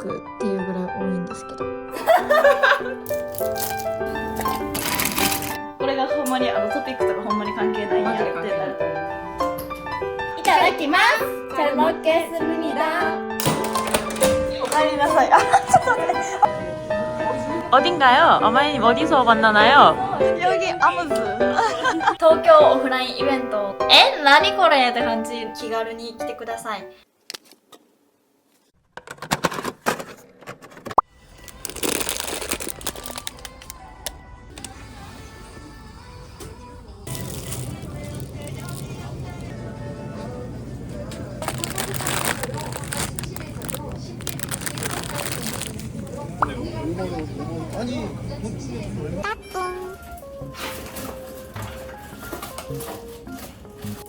族っていうぐらい多いんですけどこれがほんまにトピックとかほんまに関係ないんやってなる。いただきます。잘 먹겠습니다。おかえりなさい。あ、ちょっと待って。 어딘가요? 어머님 어디서 만나나요? 여기 아무즈. 東京オフラインイベント。何これって感じ。気軽に来てください。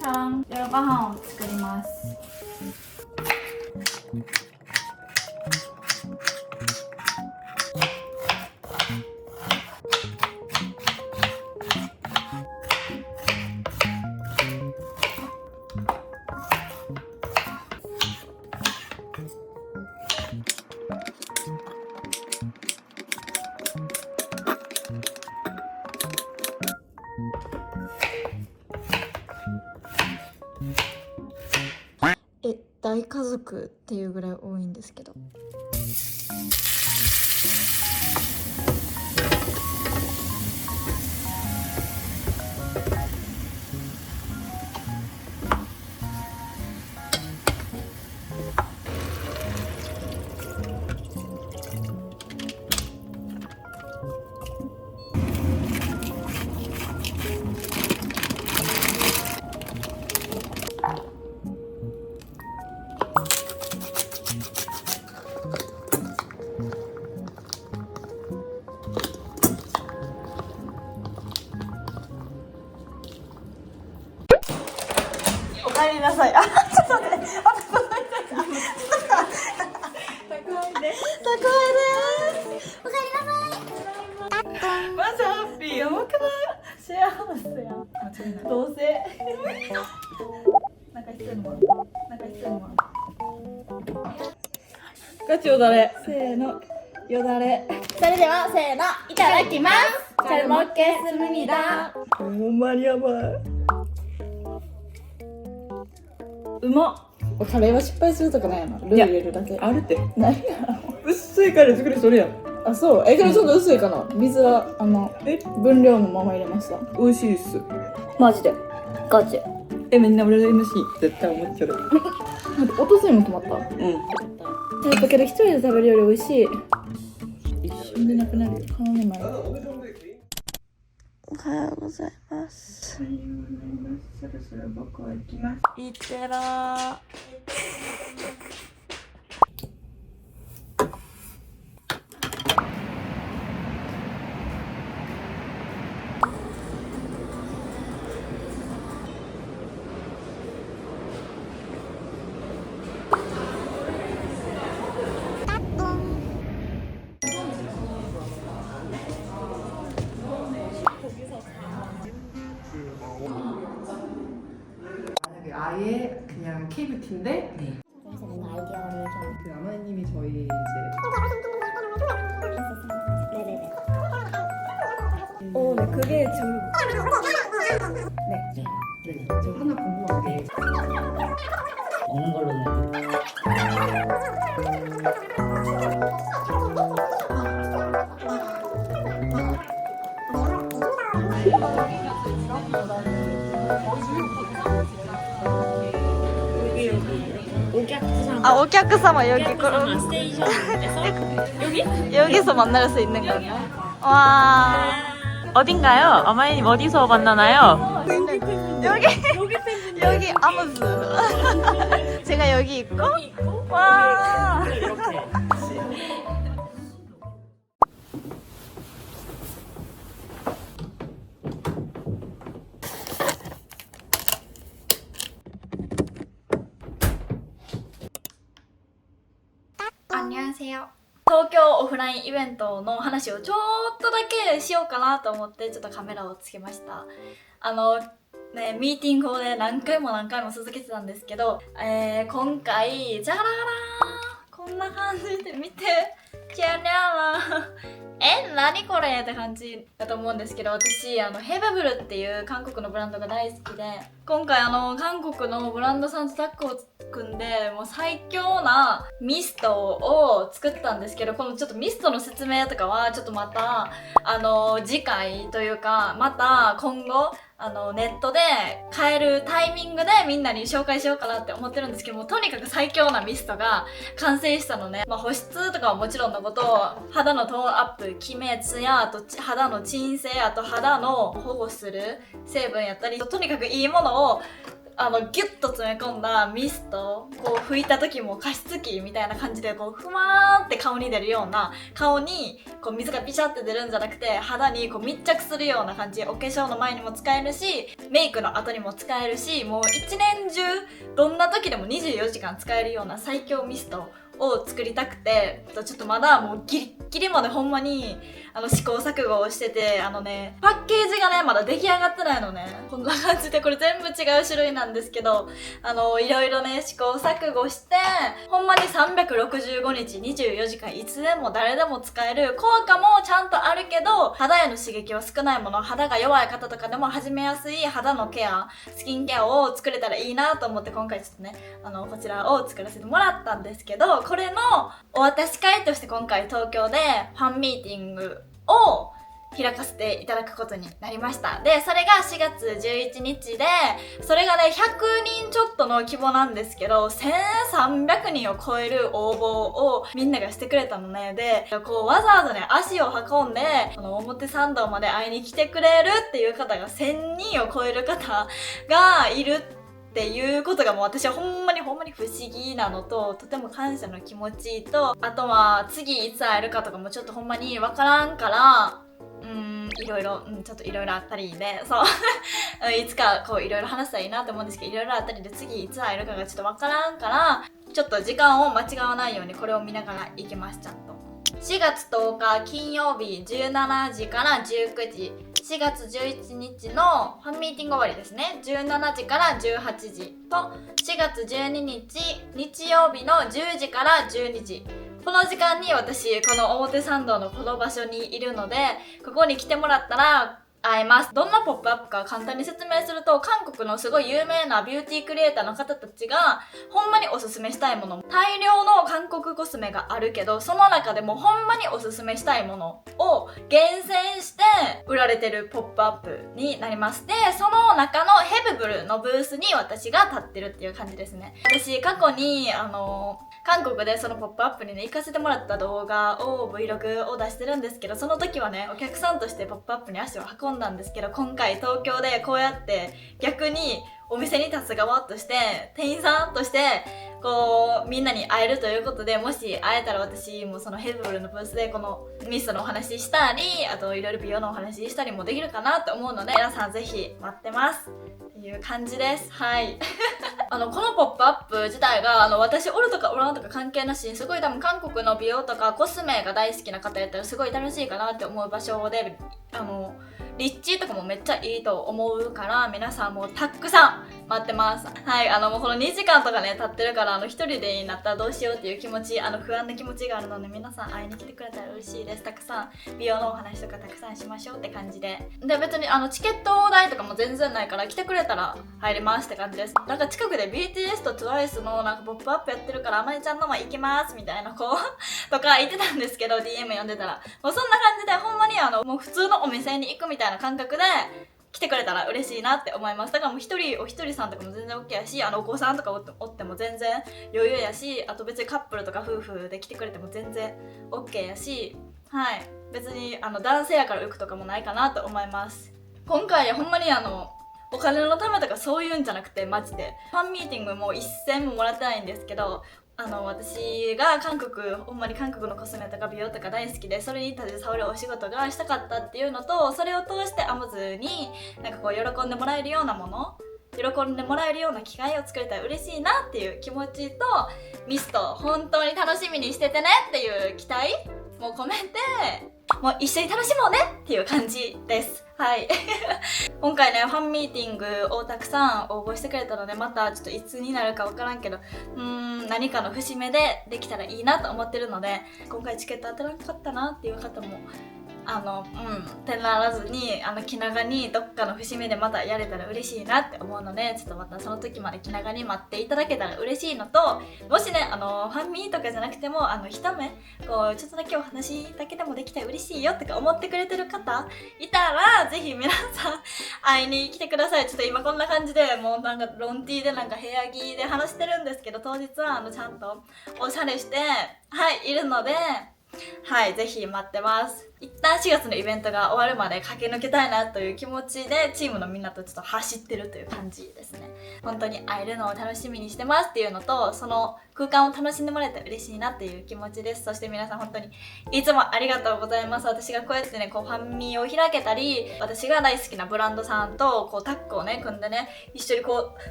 じゃん、夜ご飯を作ります。大家族っていうぐらい多いんですけどおかえりなさい。あ、ちょっと待って。マジハッピー。やばくない？シェアハウスやん。どうせ。なんか必要なもの。ガチよだれ。せーの。よだれ。それではせーの、いただきます。잘 먹겠습니다。ほんまにやばい。うまっ。カレーは失敗するとかないやなルー入れるだけあるって。何や薄いカレー作りそれやん。あ、そうけどちょっと薄いかな水は分量のまま入れました。美味しいっす。マジで。ガチ。みんな俺の MC 絶対思ってる。音声も止まった。うん。やっぱけど一人で食べるより美味しい。一瞬でなくなるよ。顔の前。おはようございます。そろそろ僕は行きます。いってらー。아예 그냥 K뷰티인데 저는 아이디어를 좀. 그 아마님이 저희 이제 네네네. 네, 그게 지금 네, 저 하나 궁금한 게 먹는 걸로는 아, 오客様여기 그럼 스테이션에서 여기서 만날 수 있는 거예요? 와. 어딘가요? 어머님 어디서 만나나요? 여기 아무즈. 제가 여기 있고 와. 이렇게. 안녕하세요。東京オフラインイベントの話をちょっとだけしようかなと思ってちょっとカメラをつけました。ミーティングをね何回も続けてたんですけど、今回じゃららーこんな感じで見てチェニャラ何これって感じだと思うんですけど、私ヘブブルっていう韓国のブランドが大好きで、今回韓国のブランドさんとタッグを組んでもう最強なミストを作ったんですけど、このちょっとミストの説明とかはちょっとまた次回というかまた今後ネットで買えるタイミングでみんなに紹介しようかなって思ってるんですけども、とにかく最強なミストが完成したのね。保湿とかはもちろんのこと、肌のトーンアップ、キメツヤ、あと肌の鎮静、あと肌の保護する成分やったり、とにかくいいものをギュッと詰め込んだミスト、こう拭いた時も加湿器みたいな感じでこうふわーんって顔に出るような、顔にこう水がピシャって出るんじゃなくて肌にこう密着するような感じ、お化粧の前にも使えるしメイクの後にも使えるし、もう一年中どんな時でも24時間使えるような最強ミストを作りたくて、ちょっとまだもうギリッギリまでほんまに試行錯誤をしてて、パッケージがねまだ出来上がってないのね。こんな感じでこれ全部違う種類なんですけど、いろいろね試行錯誤してほんまに365日24時間いつでも誰でも使える、効果もちゃんとあるけど肌への刺激は少ないもの、肌が弱い方とかでも始めやすい肌のケア、スキンケアを作れたらいいなと思って今回ちょっとねこちらを作らせてもらったんですけど、これのお渡し会として今回東京でファンミーティングを開かせていただくことになりました。で、それが4月11日で、それがね、100人ちょっとの規模なんですけど、1300人を超える応募をみんながしてくれたのね。で、こうわざわざね、足を運んで、表参道まで会いに来てくれるっていう方が1000人を超える方がいるっていうことがもう私はほんまに不思議なのと、とても感謝の気持ちと、あとは次いつ会えるかとかもちょっとほんまにわからんから、いろいろちょっといろいろあったりで、そういつかこういろいろ話したらいいなと思うんですけど、いろいろあったりで次いつ会えるかがちょっとわからんから、ちょっと時間を間違わないようにこれを見ながら行きます。ちゃんと4月10日金曜日17時から19時、4月11日のファンミーティング終わりですね、17時から18時と、4月12日日曜日の10時から12時、この時間に私この表参道のこの場所にいるので、ここに来てもらったら会えます。どんなポップアップか簡単に説明すると、韓国のすごい有名なビューティークリエイターの方たちがほんまにおすすめしたいもの、大量の韓国コスメがあるけど、その中でもほんまにおすすめしたいものを厳選して売られてるポップアップになります。で、その中のヘブブルのブースに私が立ってるっていう感じですね。私過去に韓国でそのポップアップにね行かせてもらった動画を Vlog を出してるんですけど、その時はねお客さんとしてポップアップに足を運んだんですけど、今回東京でこうやって逆にお店に立つ側として店員さんとしてこうみんなに会えるということで、もし会えたら私もそのヘブブルのブースでこのミストのお話したり、あといろいろ美容のお話したりもできるかなと思うので、皆さんぜひ待ってますっていう感じです。はいこのポップアップ自体が私おるとかおらんとか関係なしに、すごい多分韓国の美容とかコスメが大好きな方やったらすごい楽しいかなって思う場所で、立地とかもめっちゃいいと思うから、皆さんもたくさん待ってます。はい、もうこの2時間とかね経ってるから、一人でになったらどうしようっていう気持ち、不安な気持ちがあるので、皆さん会いに来てくれたら嬉しいです。たくさん美容のお話とかたくさんしましょうって感じで、別にチケット代とかも全然ないから、来てくれたら入れますって感じです。なんか近くで BTS と TWICE のなんかポップアップやってるから、あまりちゃんのま行きますみたいな子とか言ってたんですけど、 DM 読んでたらもうそんな感じで、ほんまにもう普通のお店に行くみたいな感覚で来てくれたら嬉しいなって思います。だからもうお一人さんとかも全然 OK やし、お子さんとかおっても全然余裕やし、あと別にカップルとか夫婦で来てくれても全然 OK やし、はい、別に男性やから浮くとかもないかなと思います。今回ほんまにお金のためとかそういうんじゃなくて、マジでファンミーティングも一銭ももらってないんですけど、私がほんまに韓国のコスメとか美容とか大好きで、それに携わるお仕事がしたかったっていうのと、それを通してアモズになんかこう喜んでもらえるようなもの、喜んでもらえるような機会を作れたら嬉しいなっていう気持ちと、ミスト本当に楽しみにしててねっていう期待も込めて、もう一緒に楽しもうねっていう感じです。はい今回ねファンミーティングをたくさん応募してくれたので、またちょっといつになるか分からんけど何かの節目でできたらいいなと思ってるので、今回チケット当たらなかったなっていう方も手ならずに気長にどっかの節目でまたやれたら嬉しいなって思うので、ちょっとまたその時まで気長に待っていただけたら嬉しいのと、もしねファンミーとかじゃなくても一目こうちょっとだけお話だけでもできたら嬉しいよとか思ってくれてる方いたら、ぜひ皆さん会いに来てください。ちょっと今こんな感じでもうなんかロンティーでなんか部屋着で話してるんですけど、当日はちゃんとおしゃれしているので、ぜひ待ってます。一旦4月のイベントが終わるまで駆け抜けたいなという気持ちでチームのみんなとちょっと走ってるという感じですね。本当に会えるのを楽しみにしてますっていうのと、その空間を楽しんでもらえたら嬉しいなっていう気持ちです。そして皆さん本当にいつもありがとうございます。私がこうやってねファンミを開けたり、私が大好きなブランドさんとタッグをね組んでね、一緒に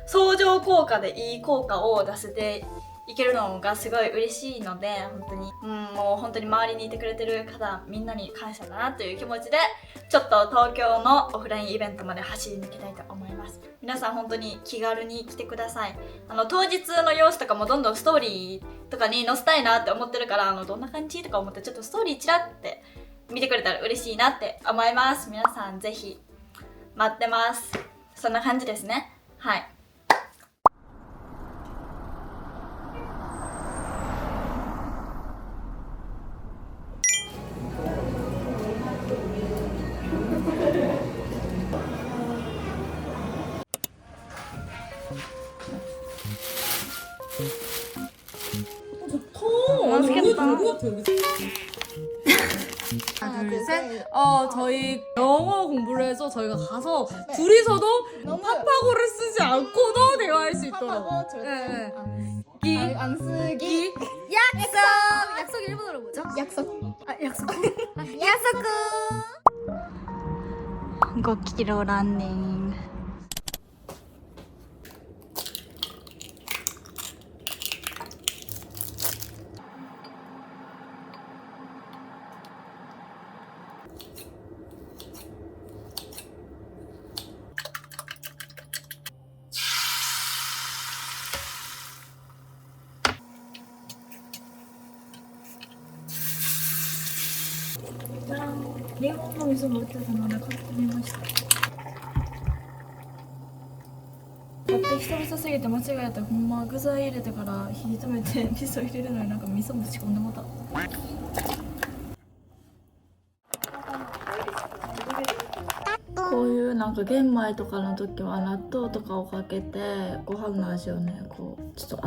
相乗効果でいい効果を出せていけるのがすごい嬉しいので、本当にもう本当に周りにいてくれてる方みんなに感謝だなという気持ちで、ちょっと東京のオフラインイベントまで走り抜けたいと思います。皆さん本当に気軽に来てください。当日の様子とかもどんどんストーリーとかに載せたいなって思ってるから、どんな感じとか思ってちょっとストーリーちらって見てくれたら嬉しいなって思います。皆さんぜひ待ってます。そんな感じですね。はい。맛있겠다. 하나, 둘, 셋. 저희 영어 공부를 해서 저희가 가서 둘이서도 파파고를 쓰지 않고도 대화할 수 있도록. 네. 안 쓰기. 약속 일본어로 뭐죠? 약속. 약속. 5kmランニング。日本の水も売ってたので買ってみました。だって久々すぎて間違えて、ほんま具材入れてから火止めて味噌入れるのになんか味噌ぶち込んでもた。こういうなんか玄米とかの時は納豆とかをかけてご飯の味をねちょっと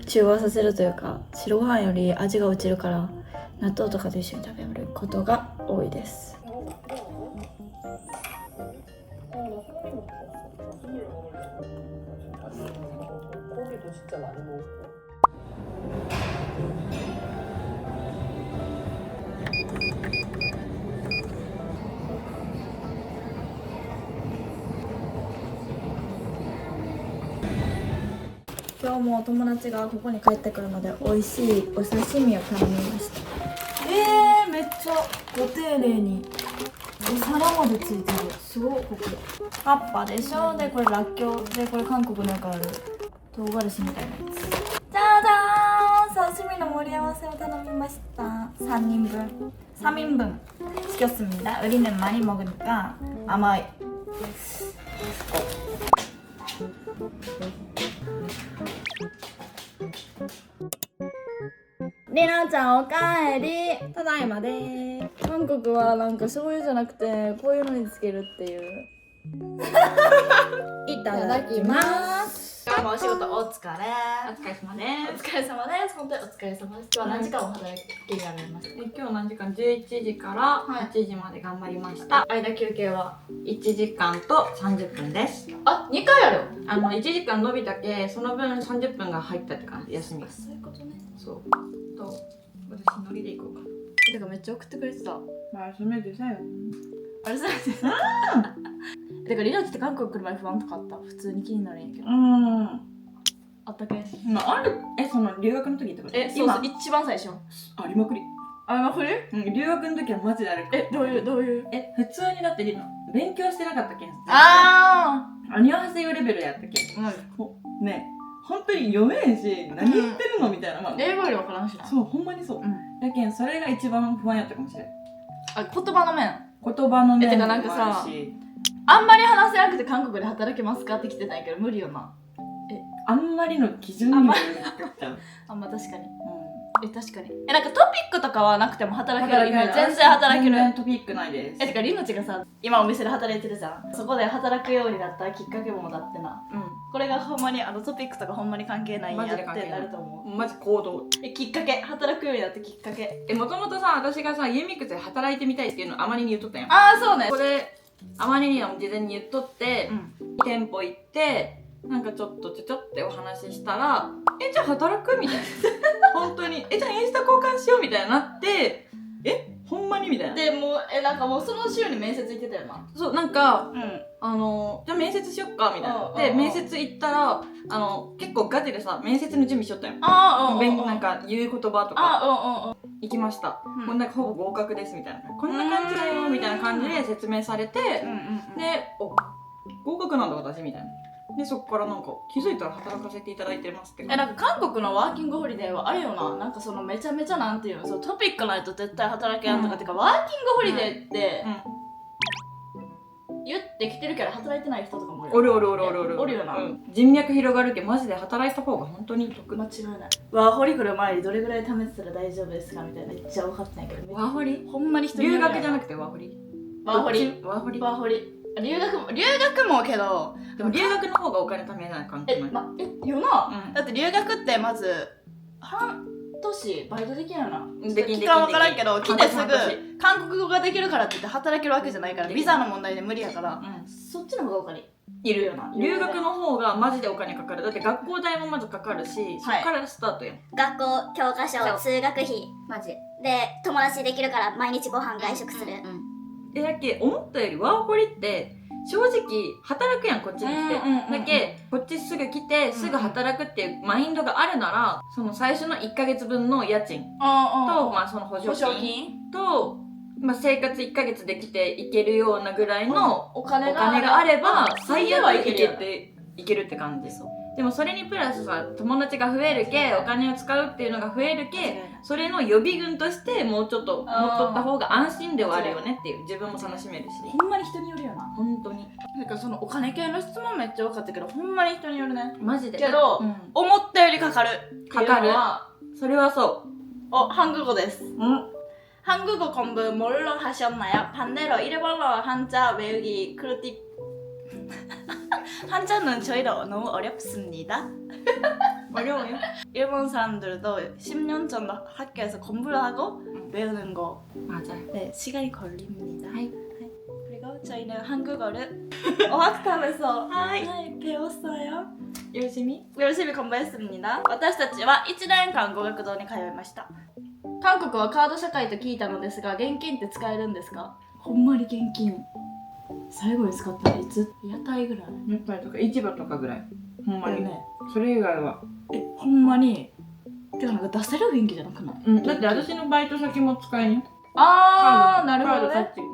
中和させるというか、白ご飯より味が落ちるから納豆とかと一緒に食べることが多いです。今日も友達がここに帰ってくるので美味しいお刺身を頼みました。めっちゃご丁寧にお皿までついてる。すごい。ここ葉っぱでしょ。でこれらっきょうで、これ韓国のよくある唐辛子みたいなやつ。じゃじゃーん、刺身の盛り合わせを頼みました。3人分 시켰습니다. 우리는 많이 먹으니까 아마リナちゃんおかえり。ただいまで。韓国はなんか醤油じゃなくてこういうのにつけるっていういただきます。今日もお仕事お疲れ。お疲れ様です。お疲れ様です。本当にお疲れ様です。今日は何時間お働きになりました？今日何時間？11時から8時まで頑張りました。間休憩は1時間と30分です。あ、2回ある。1時間伸びたけ、その分30分が入ったって感じ。休み。そういうことね。そう。と私ノリで行こうか。てかめっちゃ送ってくれてた。まあ、それでさよ。あれさ。てかリナって韓国来る前不安とかあった？普通に気になるんやけど。あったけ。まあ、その留学の時ってこと？そうそう、一番最初。ありまくり。ありまくり？留学の時はマジである。どういう？普通にだって勉強してなかったけん。あアニュアンセヨレベルやったけん。ね、本当に読めんし、何言ってるのみたいな。まあ英語より分からんしな。そう、ほんまにそう。だけん、それが一番不安やったかもしれん。言葉の面。言葉の面てもあるかなんかさし、あんまり話せなくて韓国で働けますかって来てたんやけど、無理よな。あんまりの基準にもよるっちゃう。あんま確かに。確かに。なんかトピックとかはなくても働けるイメージ。全然働ける。全然トピックないです。てか、りのちがさ、今お店で働いてるじゃん。そこで働くようになったきっかけもだってな。これがほんまに、トピックとかほんまに関係ないんやってなると思う。マジ行動。きっかけ、働くようになったきっかけ。もともとさ、私がさ、ユーミックスで働いてみたいっていうのをあまりに言っとったんよ。ああ、そうね。これ、あまりにも事前に言っとって、店舗行って、なんかちょっとってお話ししたら、じゃあ働くみたいな。本当に。じゃあインスタ交換しようみたいになって、ほんまにみたいな。で、もう、なんかもうその週に面接行ってたよな。そう、なんか、うん。じゃあ面接しよっかみたいな。で、面接行ったら、結構ガチでさ、面接の準備しよったよ。なんか言う言葉とか、行きました。もうなんかほぼ合格ですみたいな。こんな感じだよみたいな感じで説明されて、で、合格なんだ私みたいな。で、そこからなんか気づいたら働かせていただいてますって。なんか韓国のワーキングホリデーはあれよな、なんかそのめちゃめちゃなんていうの、そうトピックないと絶対働けやんとか、てかワーキングホリデーって、言ってきてるけど働いてない人とかもおる。おるよな。人脈広がるけどマジで働いた方が本当に得。間違いない。ワーホリ来る前にどれぐらい貯めてたら大丈夫ですかみたいなめっちゃ分かってないけど、ワーホリほんまに人留学じゃなくてワーホリ。ワーホリワーホリ。ワーホリ留学もけど、でも留学の方がお金貯めない感じない。よな、だって留学ってまず半年バイトできるよな。期間分からんけど、来てすぐ韓国語ができるからって言って働けるわけじゃないから、ビザの問題で無理やから、そっちの方がお金いるよな。留学の方がマジでお金かかる。だって学校代もまずかかるし、そっからスタートやん。学校、教科書、通学費、マジで友達できるから毎日ご飯外食する。だけ思ったよりワーホリって正直働くやん、こっちに来て。だけこっちすぐ来てすぐ働くっていうマインドがあるなら、その最初の1ヶ月分の家賃と、まあその補助金と、まあ生活1ヶ月できていけるようなぐらいのお金があれば最悪いけるって感じ。でもそれにプラスさ、友達が増えるけ、お金を使うっていうのが増えるけ、それの予備軍としてもうちょっと持っとった方が安心ではあるよねっていう、自分も楽しめるし。ほんまに人によるよな。本当に。なんかそのお金系の質問めっちゃ多かったけど、ほんまに人によるね。マジで。けど、思ったよりかかる。かかる。それはそう。한국어です。한국어 공부 뭘로 하셨나요? 반대로 일본어 한자 외우기 크루티 한자는 저희도 너무 어렵습니다. 어려워요? 일본 사람들도 10년 전도 학교에서 공부를 하고 외우는 거 맞아요. 네, 시간이 걸립니다. 하이. 그리고 저희는 한국어를 어학탑에서 배웠어요. 열심히 공부했습니다. 私たちは1年間語学堂に通いました。韓国はカード社会と聞いたのですが、現金って使えるんですか？ほんまに現金最後に使ったのいつ？屋台ぐらい？屋台とか市場とかぐらい。ほんまに。ね。それ以外は。ほんまに。てかなんか出せる雰囲気じゃなくない？だって私のバイト先も使えんよ。なるほどね。カードタッチの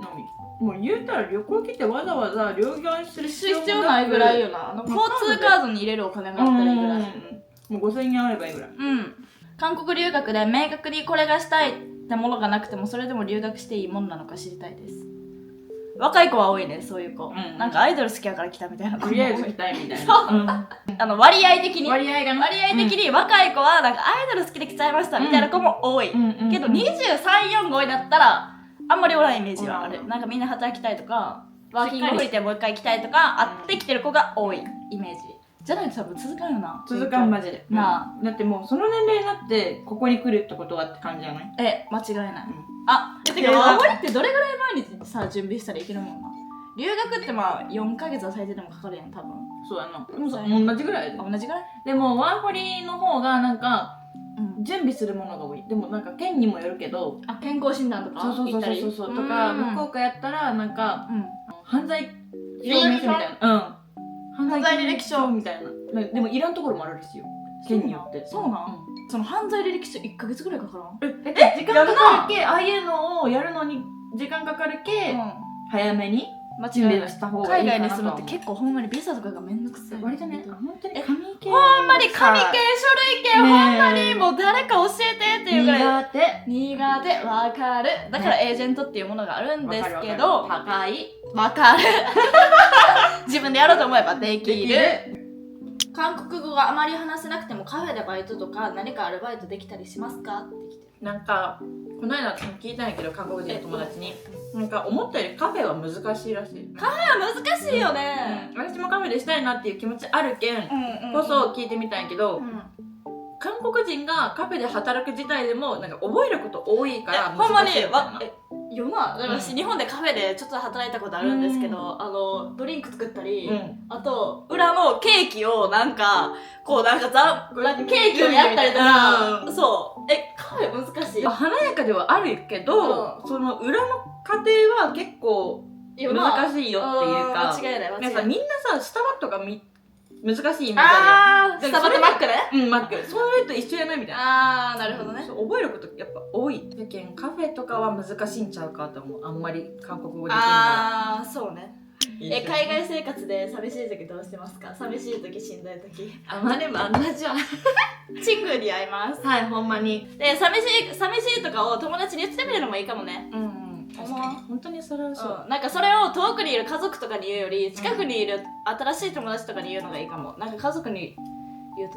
み。もう言うたら旅行来てわざわざ両替する必要ないぐらいよな。交通カードに入れるお金があったらいいぐらい。もう5000円あればいいぐらい。韓国留学で明確にこれがしたいってものがなくても、それでも留学していいものなのか知りたいです。若い子は多いね、そういう子。なんかアイドル好きやから来たみたいな子も多い。とりあえず来たいみたいな。割合的に割合的に若い子はなんかアイドル好きで来ちゃいましたみたいな子も多い。けど23、4、5になったらあんまりおらんイメージはある。なんかみんな働きたいとか、ワーキングホリデーもう一回行きたいとか、会ってきてる子が多いイメージ。じゃないと多分続かんよな。続かんマジで。なあ。だってもうその年齢になってここに来るってことはって感じじゃない？間違いない。てかワーホリってどれぐらい前にさ、準備したらいけるもんな。留学ってまあ4ヶ月は最低でもかかるやん、多分。そうやな。同じぐらいで。同じぐらい？でもワーホリの方がなんか、準備するものが多い。でもなんか県にもよるけど、健康診断とかそうとか、福岡やったらなんか、犯罪証明書みたいな。犯罪履歴書みたいな。でもいらんところもあるらしいよ。県によって。そうなん？その犯罪履歴書1ヶ月ぐらいかからん？時間かかるけ、ああいうのをやるのに時間かかるけ、早めに間準備違いないをした方がいい海かなと外に住むって結構ほんまにビザとかがめんどくさい割とね本当に紙系ほんまに紙系書類系、ほんまにもう誰か教えてっていうぐらい苦手苦手わかるだからエージェントっていうものがあるんですけど高いわかる自分でやろうと思えばできる韓国語があまり話せなくてもカフェでバイトとか何かアルバイトできたりしますかって来てるなんかこの間聞いたんやけど韓国人の友達になんか思ったよりカフェは難しいらしい。難しいよね、私もカフェでしたいなっていう気持ちあるけんこそ聞いてみたんやけど、韓国人がカフェで働く自体でもなんか覚えること多いからほんまに難しいみたいなよな私、日本でカフェでちょっと働いたことあるんですけど、ドリンク作ったり、あと裏のケーキをなんかこうなんかケーキをやったりとか、そうカフェ難しい華やかではあるけど、その裏の過程は結構難しいよっていうか、間違いない間違いないなんかみんなさスタバとか難しいイメージあるあースタバとマックねマックそれと一緒やないみたいな。なるほどねそう覚えることやっぱ多いだけんカフェとかは難しいんちゃうかと思う。あんまり韓国語できるかそうねら。海外生活で寂しい時どうしてますか？寂しい時しんどい時あまあでもあんなじゃんチングに会いますはいほんまにで寂しいとかを友達に言ってみるのもいいかもね確かに本当にそれはそう、なんかそれを遠くにいる家族とかに言うより近くにいる新しい友達とかに言うのがいいかも。なんか家族に言っ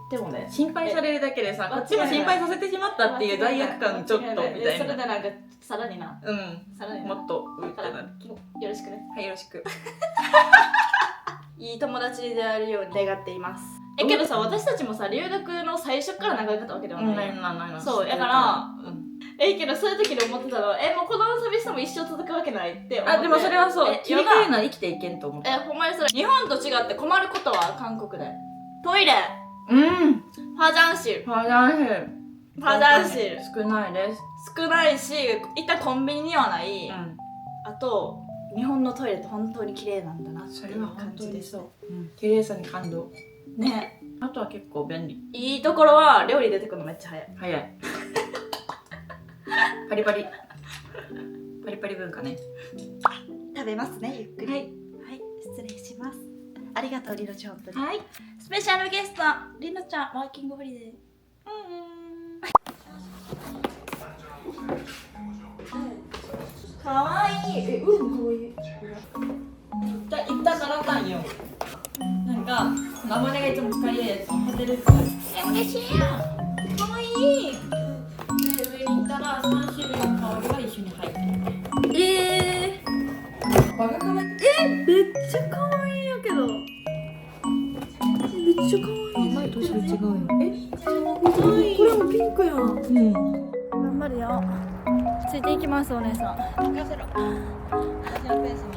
てもね心配されるだけでさこっちも心配させてしまったっていう罪悪感ちょっとみたいでそれなでなんかさらになうんさらにもっとうってなるよろしくねはいよろしくいい友達に出会えるように願っています。けどさ私たちもさ留学の最初から仲良かったわけではないそうだからけどそういう時に思ってたのもうこの寂しさも一生続くわけないって思って。でもそれはそう切り替えるのなは生きていけんと思う。ほんまにそれ日本と違って困ることは韓国でトイレ화장실 화장실少ないです。少ないし一旦コンビニにはない、あと日本のトイレって本当に綺麗なんだなっていう感じです。綺麗さに感動ね。あとは結構便利。いいところは料理出てくるのめっちゃ早い。早いパリパリパリパリ文化ね。食べますねゆっくり。はい、失礼します。ありがとうりのちゃん本当に。はい。スペシャルゲストりのちゃんワーキングホリデー。かわいい。かわいい。行ったからかんよ。なんか名前がいつも使いやつホテルっぽい。嬉しいやん。かわいい。で上に行ったら3種類の香りが一緒に入ってる。バカかわいい。めっちゃかわいいやけど。めっちゃかわいい。前と種類違うよ。これもピンクやん。頑張るよ。ついていきますお姉さん。任せろ。私のペースに。